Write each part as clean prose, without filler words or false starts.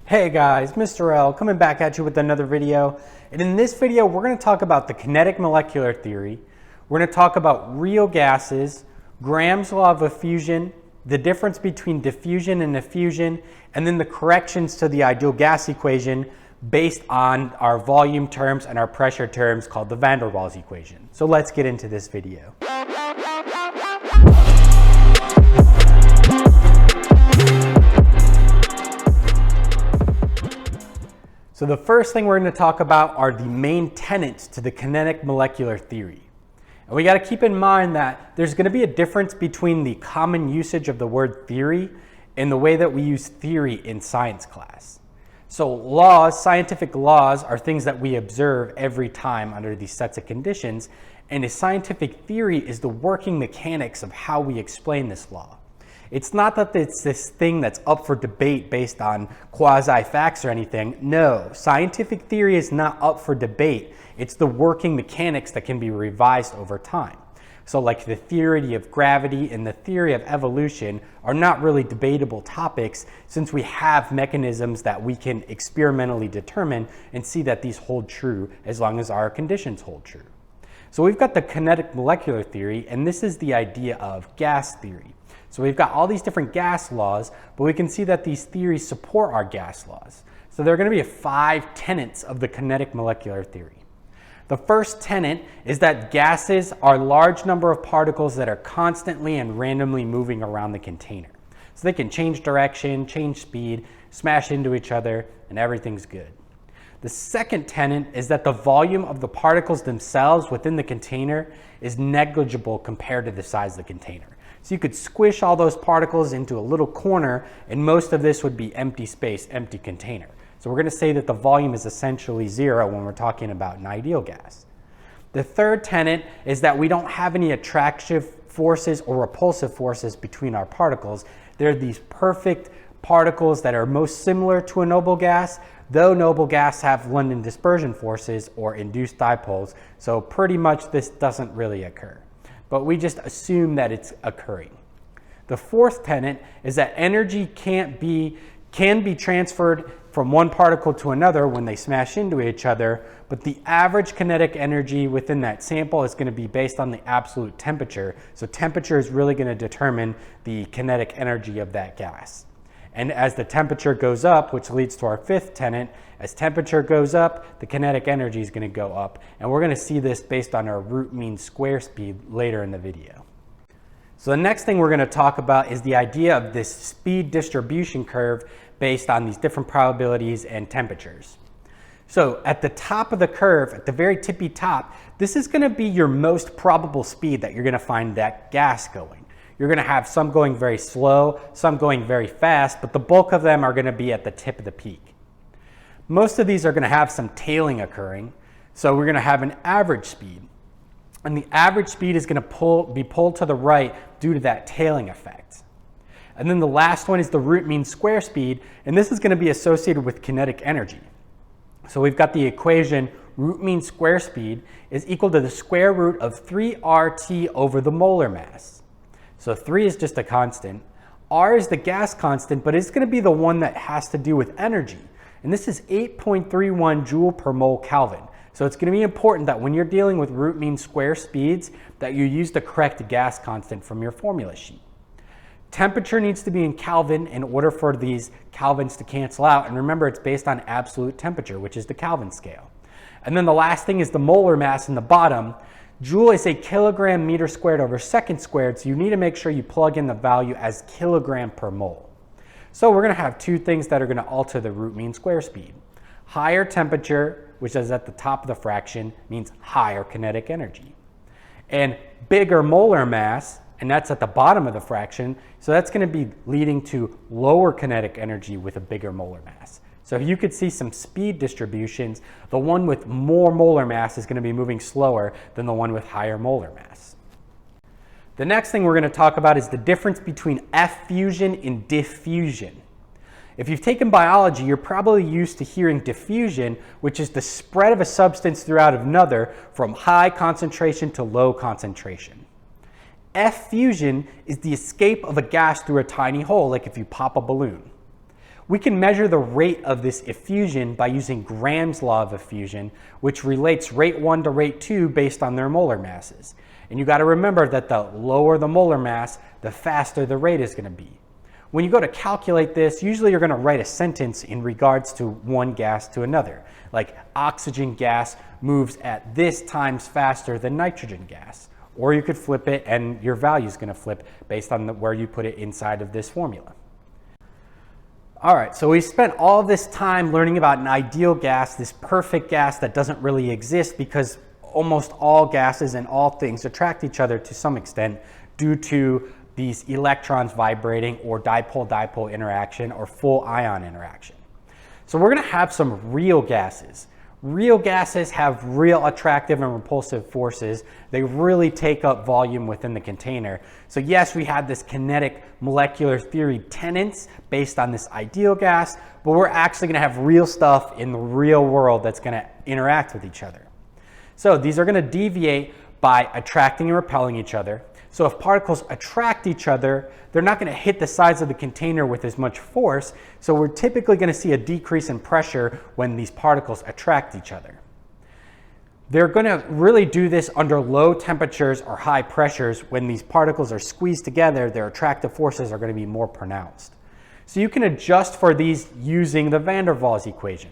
Hey guys, Mr. L coming back at you with another video. And in this video, we're going to talk about the kinetic molecular theory. We're going to talk about real gases, Graham's law of effusion, the difference between diffusion and effusion, and then the corrections to the ideal gas equation based on our volume terms and our pressure terms called the van der Waals equation. So let's get into this video. So the first thing we're going to talk about are the main tenets to the kinetic molecular theory. And we got to keep in mind that there's going to be a difference between the common usage of the word theory and the way that we use theory in science class. So laws, scientific laws, are things that we observe every time under these sets of conditions, and a scientific theory is the working mechanics of how we explain this law. It's not that it's this thing that's up for debate based on quasi-facts or anything. No, scientific theory is not up for debate. It's the working mechanics that can be revised over time. So like the theory of gravity and the theory of evolution are not really debatable topics, since we have mechanisms that we can experimentally determine and see that these hold true as long as our conditions hold true. So we've got the kinetic molecular theory, and this is the idea of gas theory. So we've got all these different gas laws, but we can see that these theories support our gas laws. So there are going to be 5 tenets of the kinetic molecular theory. The first tenet is that gases are a large number of particles that are constantly and randomly moving around the container. So they can change direction, change speed, smash into each other, and everything's good. The second tenet is that the volume of the particles themselves within the container is negligible compared to the size of the container. So you could squish all those particles into a little corner, and most of this would be empty space, empty container. So we're going to say that the volume is essentially 0 when we're talking about an ideal gas. The third tenet is that we don't have any attractive forces or repulsive forces between our particles. They're these perfect particles that are most similar to a noble gas, though noble gas have London dispersion forces or induced dipoles, so pretty much this doesn't really occur. But we just assume that it's occurring. The fourth tenet is that energy can be transferred from one particle to another when they smash into each other, but the average kinetic energy within that sample is going to be based on the absolute temperature. So temperature is really going to determine the kinetic energy of that gas. And as the temperature goes up, which leads to our fifth tenet, as temperature goes up, the kinetic energy is going to go up. And we're going to see this based on our root mean square speed later in the video. So the next thing we're going to talk about is the idea of this speed distribution curve based on these different probabilities and temperatures. So at the top of the curve, at the very tippy top, this is going to be your most probable speed that you're going to find that gas going. You're going to have some going very slow, some going very fast, but the bulk of them are going to be at the tip of the peak. Most of these are going to have some tailing occurring, so we're going to have an average speed. And the average speed is going to be pulled to the right due to that tailing effect. And then the last one is the root mean square speed, and this is going to be associated with kinetic energy. So we've got the equation root mean square speed is equal to the square root of 3RT over the molar mass. So 3 is just a constant. R is the gas constant, but it's going to be the one that has to do with energy. And this is 8.31 joule per mole Kelvin. So it's going to be important that when you're dealing with root mean square speeds, that you use the correct gas constant from your formula sheet. Temperature needs to be in Kelvin in order for these Kelvins to cancel out. And remember, it's based on absolute temperature, which is the Kelvin scale. And then the last thing is the molar mass in the bottom. Joule is a kilogram meter squared over second squared, so you need to make sure you plug in the value as kilogram per mole. So we're going to have 2 things that are going to alter the root mean square speed. Higher temperature, which is at the top of the fraction, means higher kinetic energy. And bigger molar mass, and that's at the bottom of the fraction, so that's going to be leading to lower kinetic energy with a bigger molar mass. So you could see some speed distributions. The one with more molar mass is going to be moving slower than the one with higher molar mass. The next thing we're going to talk about is the difference between effusion and diffusion. If you've taken biology, you're probably used to hearing diffusion, which is the spread of a substance throughout another from high concentration to low concentration. Effusion is the escape of a gas through a tiny hole, like if you pop a balloon. We can measure the rate of this effusion by using Graham's law of effusion, which relates rate 1 to rate 2 based on their molar masses. And you got to remember that the lower the molar mass, the faster the rate is going to be. When you go to calculate this, usually you're going to write a sentence in regards to one gas to another. Like oxygen gas moves at this times faster than nitrogen gas. Or you could flip it and your value is going to flip based on where you put it inside of this formula. All right, so we spent all this time learning about an ideal gas, this perfect gas that doesn't really exist because almost all gases and all things attract each other to some extent due to these electrons vibrating or dipole-dipole interaction or full ion interaction. So we're going to have some real gases. Real gases have real attractive and repulsive forces. They really take up volume within the container. So yes, we had this kinetic molecular theory tenets based on this ideal gas, but we're actually going to have real stuff in the real world that's going to interact with each other. So these are going to deviate by attracting and repelling each other. So if particles attract each other, they're not going to hit the sides of the container with as much force. So we're typically going to see a decrease in pressure when these particles attract each other. They're going to really do this under low temperatures or high pressures. When these particles are squeezed together, their attractive forces are going to be more pronounced. So you can adjust for these using the van der Waals equation.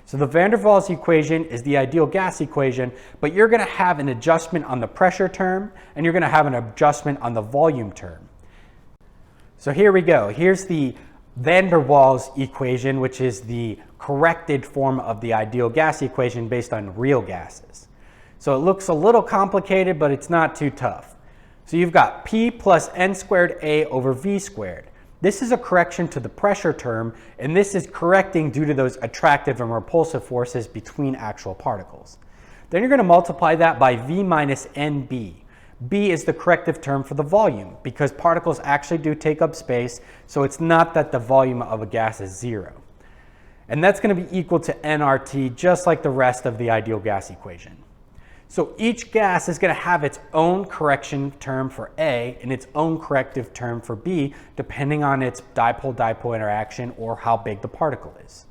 So the van der Waals equation is the ideal gas equation, but you're going to have an adjustment on the pressure term, and you're going to have an adjustment on the volume term. So here we go. Here's the van der Waals equation, which is the corrected form of the ideal gas equation based on real gases. So it looks a little complicated, but it's not too tough. So you've got P plus N squared A over V squared. This is a correction to the pressure term, and this is correcting due to those attractive and repulsive forces between actual particles. Then you're going to multiply that by V minus NB. B is the corrective term for the volume because particles actually do take up space, so it's not that the volume of a gas is zero. And that's going to be equal to nRT, just like the rest of the ideal gas equation. So each gas is going to have its own correction term for A and its own corrective term for B, depending on its dipole-dipole interaction or how big the particle is.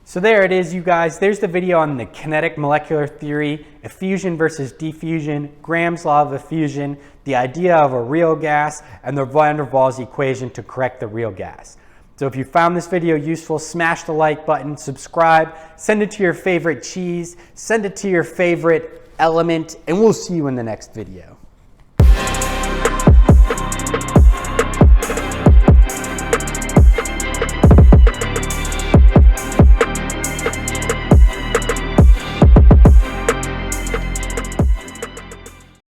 So there it is, you guys. There's the video on the kinetic molecular theory, effusion versus diffusion, Graham's law of effusion, the idea of a real gas, and the van der Waals equation to correct the real gas. So if you found this video useful, smash the like button, subscribe, send it to your favorite cheese, send it to your favorite element, and we'll see you in the next video.